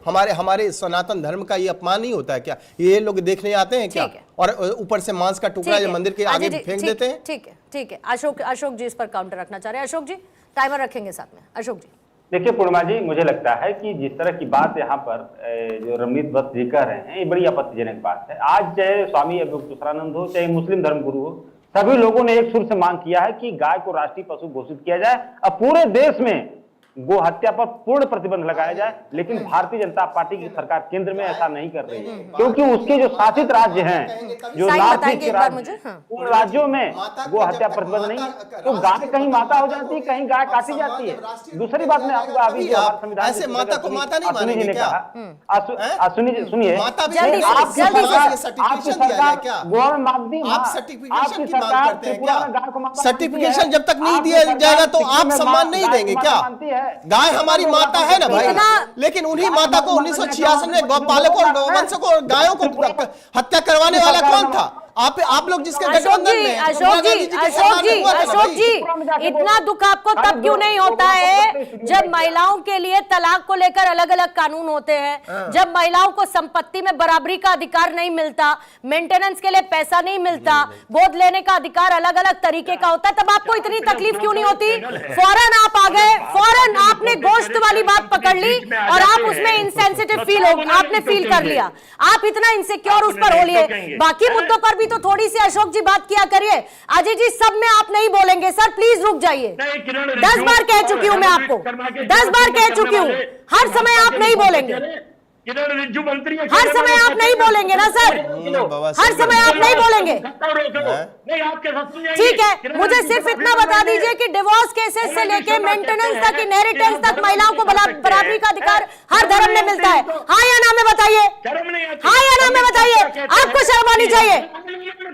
हमारे हमारे सनातन धर्म का ये अपमान नहीं होता है क्या? ये लोग देखने आते हैं क्या? और ऊपर से मांस का टुकड़ा जो मंदिर के आगे फेंक देते हैं। ठीक है। अशोक जी इस पर काउंटर रखना चाह रहे हैं। अशोक जी टाइमर रखेंगे साथ में। अशोक जी देखिए पूर्णिमा जी, मुझे लगता है कि जिस तरह की बात यहाँ पर जो रमनीत भट्ट जी कह रहे हैं, ये बड़ी आपत्तिजनक बात है। आज चाहे स्वामी अवधूतानंद हो, चाहे मुस्लिम धर्म गुरु हो, सभी लोगों ने एक सुर से मांग किया है कि गाय को राष्ट्रीय पशु घोषित किया जाए। अब पूरे देश में गो हत्या पर पूर्ण प्रतिबंध लगाया जाए, लेकिन भारतीय जनता पार्टी की सरकार केंद्र में ऐसा नहीं कर रही है, क्योंकि उसके जो शासित राज्य हैं, जो नॉर्थ ईस्ट के राज्य, उन राज्यों में गो हत्या प्रतिबंध नहीं है। तो गाय कहीं माता हो जाती है, कहीं गाय काटी जाती है। दूसरी बात में आपको अभी जो संविधान ऐसे माता को माता नहीं मानेंगे क्या? सुनिए, आपकी सरकार गौरव मानती है, आपकी सरकार त्रिपुरा में गाय को माता, सर्टिफिकेशन जब तक नहीं दिया जाएगा तो आप सम्मान नहीं देंगे क्या? गाय हमारी माता है ना भाई, लेकिन उन्हीं माता को 1986 में गौपालकों और गौवंशों को, गायों को हत्या करवाने वाला कौन था? आप लोग जिसके गठबंधन में अशोक जी, इतना दुख आपको तब क्यों नहीं होता है जब महिलाओं के लिए तलाक को लेकर अलग अलग कानून होते हैं, जब महिलाओं को संपत्ति में बराबरी का अधिकार नहीं मिलता, मेंटेनेंस के लिए पैसा नहीं मिलता, गोद लेने का अधिकार अलग अलग तरीके का होता है, तब आपको इतनी तकलीफ क्यों नहीं होती? फौरन आप आ गए, फौरन आपने गोश्त वाली बात पकड़ ली और आप उसमें इनसेंसिटिव आपने फील कर लिया। आप इतना इनसिक्योर उस पर हो लिए। बाकी मुद्दों पर तो थोड़ी सी अशोक जी बात किया करिए। अजय जी सब में आप नहीं बोलेंगे सर, प्लीज रुक जाइए। 10 बार कह चुकी हूं मैं आपको, 10 बार कह चुकी हूं, हर समय आप नहीं बोलेंगे, हर समय आप नहीं बोलेंगे ना सर, हर समय आप नहीं बोलेंगे। ठीक है, मुझे सिर्फ इतना बता दीजिए कि डिवोर्स केसेस से लेके मेंटेनेंस तक, इनहेरिटेंस तक महिलाओं को बराबरी का अधिकार हर धर्म में मिलता है। हाँ या ना में बताइए, हाँ या ना में बताइए, आपको शर्म आनी चाहिए।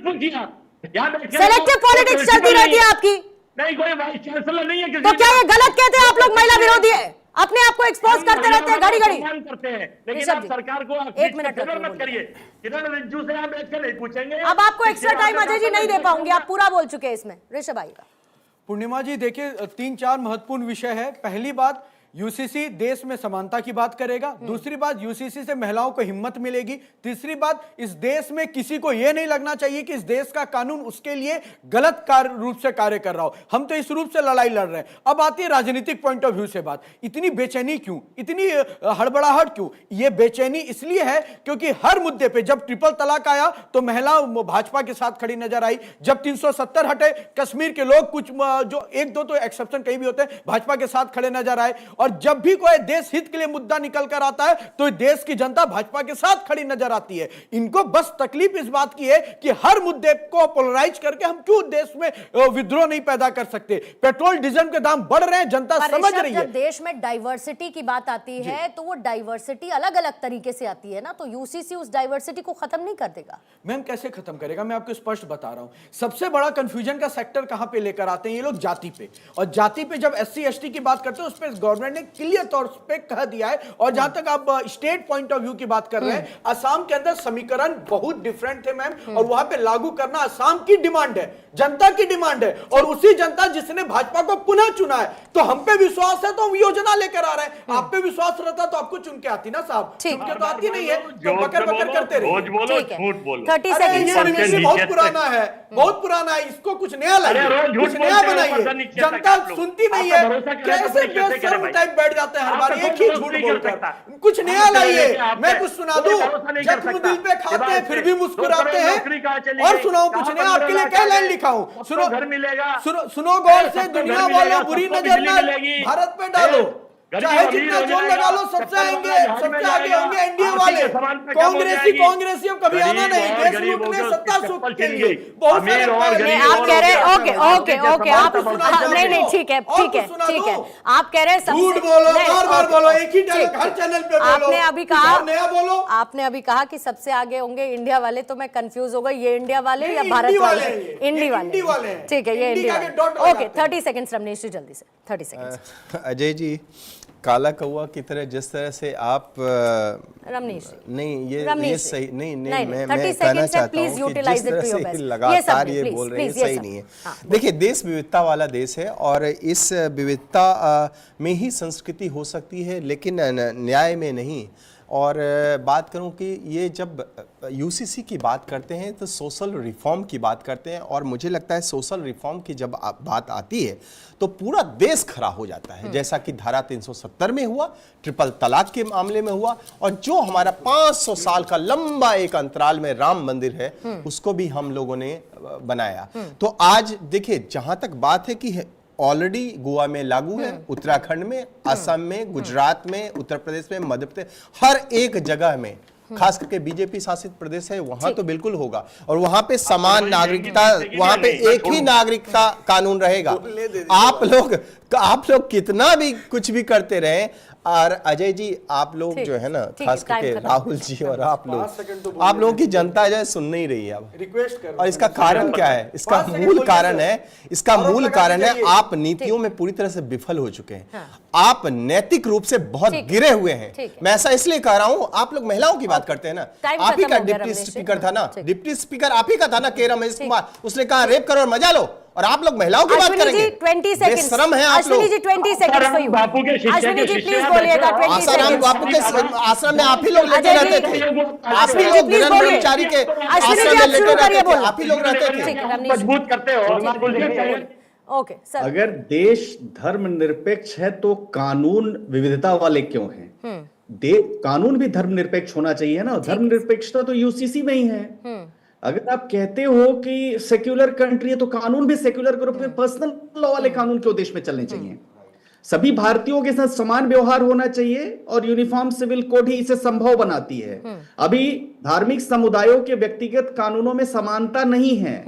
सेलेक्टिव पॉलिटिक्स चलती रहती है आपकी। नहीं, कोई वाइस चांसलर नहीं है। तो क्या ये गलत कहते हैं आप लोग महिला विरोधी है? अपने आप को एक्सपोज करते रहते हैं घड़ी घड़ी करते हैं, लेकिन आप सरकार को 1 मिनट मत करिए। किरण रिज्जू से आप बैठ कर नहीं पूछेंगे। अब आपको एक्स्ट्रा टाइम अजय जी नहीं दे पाऊंगी, आप पूरा बोल चुके हैं इसमें। ऋषभ आएगा। पूर्णिमा जी देखिए, 3-4 महत्वपूर्ण विषय है। पहली बात, यूसीसी देश में समानता की बात करेगा। दूसरी बात, यूसीसी से महिलाओं को हिम्मत मिलेगी। तीसरी बात, इस देश में किसी को यह नहीं लगना चाहिए कि इस देश का कानून उसके लिए गलत रूप से कार्य कर रहा हो। हम तो इस रूप से लड़ाई लड़ रहे हैं। अब आती है राजनीतिक पॉइंट ऑफ व्यू से बात। इतनी बेचैनी क्यों, इतनी हड़बड़ाहट क्यों? यह बेचैनी इसलिए है क्योंकि हर मुद्दे पे, जब ट्रिपल तलाक आया तो महिला भाजपा के साथ खड़ी नजर आई। जब 370 हटे, कश्मीर के लोग कुछ जो 1-2 तो एक्सेप्शन कहीं भी होते हैं, भाजपा के साथ खड़े नजर आए। और जब भी कोई देश हित के लिए मुद्दा निकल कर आता है तो देश की जनता भाजपा के साथ खड़ी नजर आती है। इनको बस तकलीफ इस बात की है कि हर मुद्दे को पोलराइज करके हम क्यों देश में विद्रोह नहीं पैदा कर सकते। पेट्रोल डीजल के दाम बढ़ रहे हैं, जनता समझ रही है। जब देश में डाइवर्सिटी की बात आती है तो वो डाइवर्सिटी अलग अलग तरीके से आती है ना, तो यूसीसी उस डाइवर्सिटी को खत्म नहीं कर देगा। मैम कैसे खत्म करेगा? मैं आपको स्पष्ट बता रहा हूं। सबसे बड़ा कंफ्यूजन का सेक्टर कहां पे लेकर आते हैं ये लोग? जाति पे। और जाति पे जब SC/ST की बात करते हैं उस पर गवर्नमेंट ने क्लियर तौर पे कह दिया है। और जहां तक आप स्टेट पॉइंट ऑफ व्यू की बात कर रहे हैं, असम के अंदर समीकरण बहुत डिफरेंट थे मैम, और वहां पे लागू करना असम की डिमांड है, जनता की डिमांड है, और उसी जनता जिसने भाजपा को पुनः चुना है। तो हम पे विश्वास है तो हम योजना लेकर आ रहे हैं। आप पे विश्वास रहता तो आपको चुन के आती ना साहब, चुन के तो आती नहीं है, तो बकर बकर करते रहे। रोज बोलो, झूठ बोलो। 30 सेकंड बहुत पुराना है, बहुत पुराना है, इसको कुछ नया लाइए, कुछ नया बनाइए। जनता सुनती नहीं है, कैसे बेशर्म टाइप बैठ जाते हैं हर बार एक ही झूठ बोलकर। कुछ नया लाइए, मैं कुछ सुना दूं। जख्म पे खाते हैं फिर भी मुस्कुराते हैं। और सुनाओ कुछ नया, आपके लिए क्या लाइन लिखा हूं, सुनो घर मिलेगा। सुनो गौर से, दुनिया वालों बुरी नजर ना भारत पे डालो, चाहे जितना जोर लगा लो, सबसे आएंगे, सबसे आगे होंगे एनडीए वाले। कांग्रेसी अब कभी आना नहीं, देश लूटने, सत्ता सुख के लिए। बहुत सारे आप कह रहे हैं ओके आप नहीं ठीक है आप कह रहे हैं झूठ बोलो, बार बोलो, एक ही हर चैनल पे बोलो। आपने अभी कहा कि सबसे आगे होंगे इंडिया वाले, तो मैं कंफ्यूज हो गई, ये इंडिया वाले या भारत वाले? इंडिया वाले, ठीक है, ये इंडिया वाले। ओके 30 सेकंड्स रमनीश जी, जल्दी से 30 सेकंड्स। अजय जी, काला कौवा की तरह जिस तरह से आप रमनीश नहीं, ये सही नहीं, मैं कहना चाहता हूँ कि जिस तरह से लगातार ये बोल रहे हैं सही नहीं है। देखिए, देश विविधता वाला देश है और इस विविधता में ही संस्कृति हो सकती है, लेकिन न्याय में नहीं। और बात करूं कि ये जब यूसीसी की बात करते हैं तो सोशल रिफॉर्म की बात करते हैं, और मुझे लगता है सोशल रिफॉर्म की जब बात आती है तो पूरा देश खड़ा हो जाता है, जैसा कि धारा 370 में हुआ, ट्रिपल तलाक के मामले में हुआ, और जो हमारा 500 साल का लंबा एक अंतराल में राम मंदिर है उसको भी हम लोगों ने बनाया। तो आज देखिए, जहां तक बात है कि ऑलरेडी गोवा में लागू है, उत्तराखंड में, असम में, गुजरात में, उत्तर प्रदेश में, मध्य प्रदेश, हर एक जगह में, खास करके बीजेपी शासित प्रदेश है वहां तो बिल्कुल होगा, और वहां पे समान नागरिकता, वहां पे एक ही नागरिकता कानून रहेगा। आप लोग कितना भी कुछ भी करते रहे, और अजय जी आप लोग जो है ना, खास करके राहुल जी और आप लोगों की जनता जो है सुन नहीं रही है अब, रिक्वेस्ट कर, और इसका कारण क्या है? इसका मूल कारण है आप नीतियों में पूरी तरह से विफल हो चुके हैं। आप नैतिक रूप से बहुत गिरे हुए हैं। मैं ऐसा इसलिए कह रहा हूं, आप लोग महिलाओं की बात करते हैं ना, आप ही का डिप्टी स्पीकर था ना, डिप्टी स्पीकर आप ही का था ना, के रमेश कुमार, उसने कहा रेप करो और मजा लो, और आप लोग महिलाओं की बात करेंगे। 20 सेकंड बेशरम है आप लोग। Ashwini ji 20 second for you. बापू के शिष्य अश्विनी जी के प्लीज शिष्य बोलिएगा, हैं। 20 आसाराम सेकंड। बापू के आश्रम में आप ही लोग लेटे अजय जी, रहते थे, आप ही अश्विनी जी लोग प्लीज निरंतर बोलिए। ब्रह्मचारी के अश्विनी जी आश्रम आप में शुरू लेटे करिए रहते थे, बोलना। आप ही लोग रहते ठीक थे। है, रमनीश जी। मजबूत करते हो, बिल्कुल ठीक है। Okay sir. अगर देश धर्मनिरपेक्ष है तो कानून विविधता वाले क्यों हैं? कानून भी धर्मनिरपेक्ष होना चाहिए ना, धर्मनिरपेक्षता तो यूसीसी में ही है। अगर आप कहते हो कि सेक्युलर कंट्री है तो कानून भी सेक्युलर करो, फिर पर्सनल लॉ वाले कानून क्यों देश में चलने चाहिए? सभी भारतीयों के साथ समान व्यवहार होना चाहिए, और यूनिफॉर्म सिविल कोड ही इसे संभव बनाती है। अभी धार्मिक समुदायों के व्यक्तिगत कानूनों में समानता नहीं है।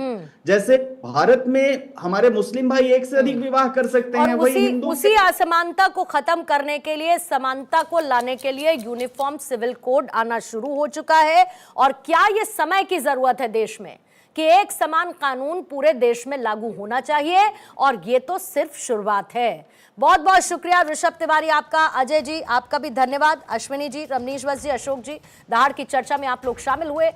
जैसे भारत में हमारे मुस्लिम भाई एक से अधिक विवाह कर सकते हैं, और वही हिंदू उसी असमानता को खत्म करने के लिए, समानता को लाने के लिए यूनिफॉर्म सिविल कोड आना शुरू हो चुका है। और क्या ये समय की जरूरत है देश में कि एक समान कानून पूरे देश में लागू होना चाहिए, और ये तो सिर्फ शुरुआत है। बहुत बहुत शुक्रिया ऋषभ तिवारी आपका, अजय जी आपका भी धन्यवाद, अश्विनी जी, रमनीश वत्स जी, अशोक जी, दहाड़ की चर्चा में आप लोग शामिल हुए।